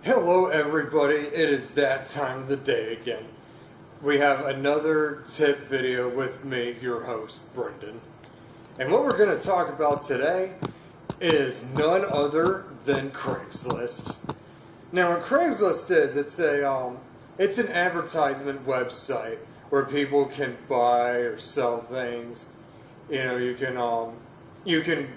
Hello everybody, it is that time of the day again. We have another tip video with me, your host, Brendan. And what we're going to talk about today is none other than Craigslist. Now what Craigslist is, it's an advertisement website where people can buy or sell things. You can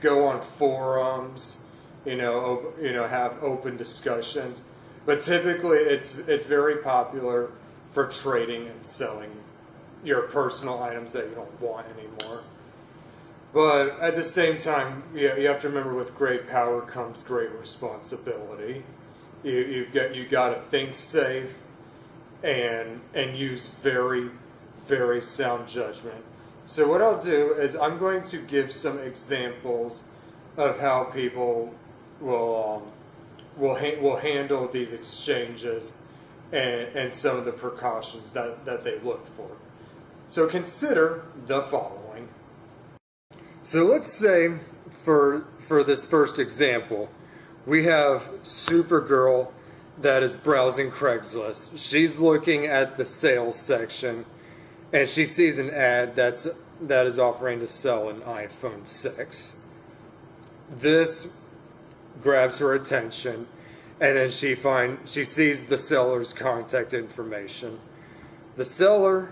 go on forums, have open discussions. But typically, it's very popular for trading and selling your personal items that you don't want anymore. But at the same time, you have to remember, with great power comes great responsibility. You got to think safe and use very, very sound judgment. So what I'll do is I'm going to give some examples of how people will handle these exchanges and some of the precautions that they look for. So consider the following. So let's say for this first example, we have Supergirl that is browsing Craigslist. She's looking at the sales section and she sees an ad that is offering to sell an iPhone 6. This grabs her attention, and then she sees the seller's contact information. The seller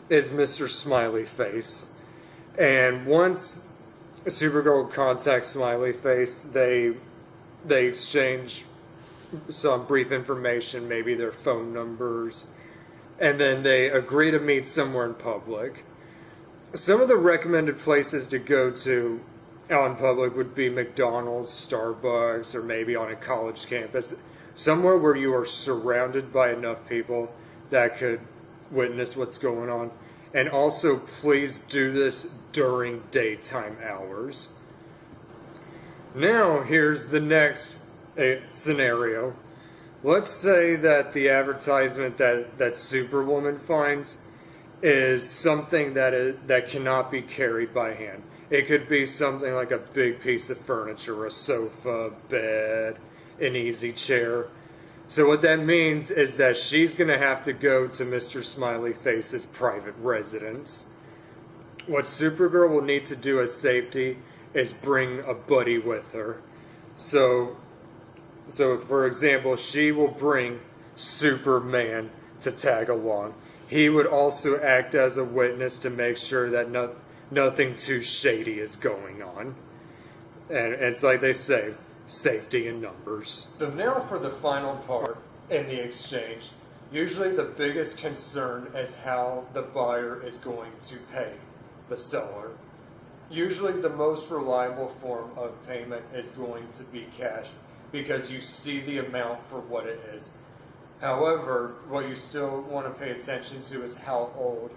is Mr. Smiley Face, and once Supergirl contacts Smiley Face, they exchange some brief information, maybe their phone numbers, and then they agree to meet somewhere in public. Some of the recommended places to go to out in public would be McDonald's, Starbucks, or maybe on a college campus. Somewhere where you are surrounded by enough people that could witness what's going on. And also, please do this during daytime hours. Now, here's the next scenario. Let's say that the advertisement that Superwoman finds is something that cannot be carried by hand. It could be something like a big piece of furniture, a sofa, bed, an easy chair. So what that means is that she's going to have to go to Mr. Smiley Face's private residence. What Supergirl will need to do as safety is bring a buddy with her. So for example, she will bring Superman to tag along. He would also act as a witness to make sure that nothing too shady is going on. And it's like they say, safety in numbers. So now for the final part in the exchange. Usually the biggest concern is how the buyer is going to pay the seller. Usually the most reliable form of payment is going to be cash because you see the amount for what it is. However, what you still want to pay attention to is how old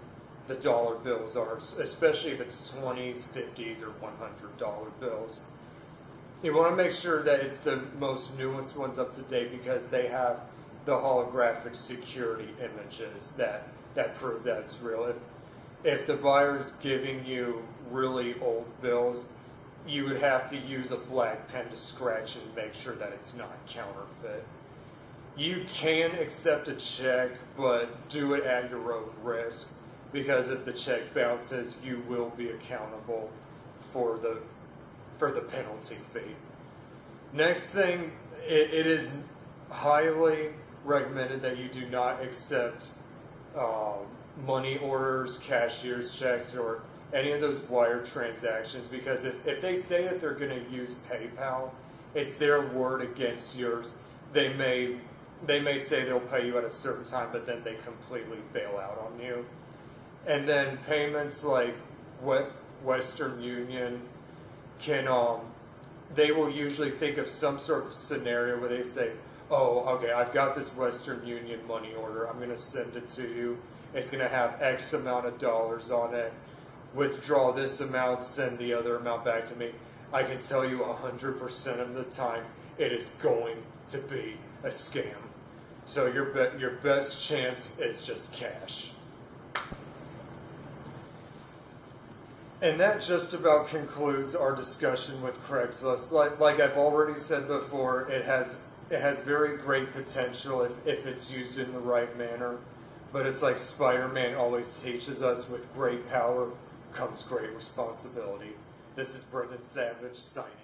the dollar bills are, especially if it's 20s, 50s, or $100 bills. You want to make sure that it's the most newest ones up to date because they have the holographic security images that prove that it's real. If the buyer's giving you really old bills, you would have to use a black pen to scratch and make sure that it's not counterfeit. You can accept a check, but do it at your own risk, because if the check bounces, you will be accountable for the penalty fee. Next thing, it is highly recommended that you do not accept money orders, cashier's checks, or any of those wire transactions, because if they say that they're going to use PayPal, it's their word against yours. They may say they'll pay you at a certain time, but then they completely bail out on you. And then payments like Western Union they will usually think of some sort of scenario where they say, oh, okay, I've got this Western Union money order, I'm going to send it to you, it's going to have X amount of dollars on it, withdraw this amount, send the other amount back to me. I can tell you 100% of the time it is going to be a scam. So your best chance is just cash. And that just about concludes our discussion with Craigslist. Like I've already said before, it has it has very great potential if it's used in the right manner. But it's like Spider-Man always teaches us, with great power comes great responsibility. This is Brendan Savage signing.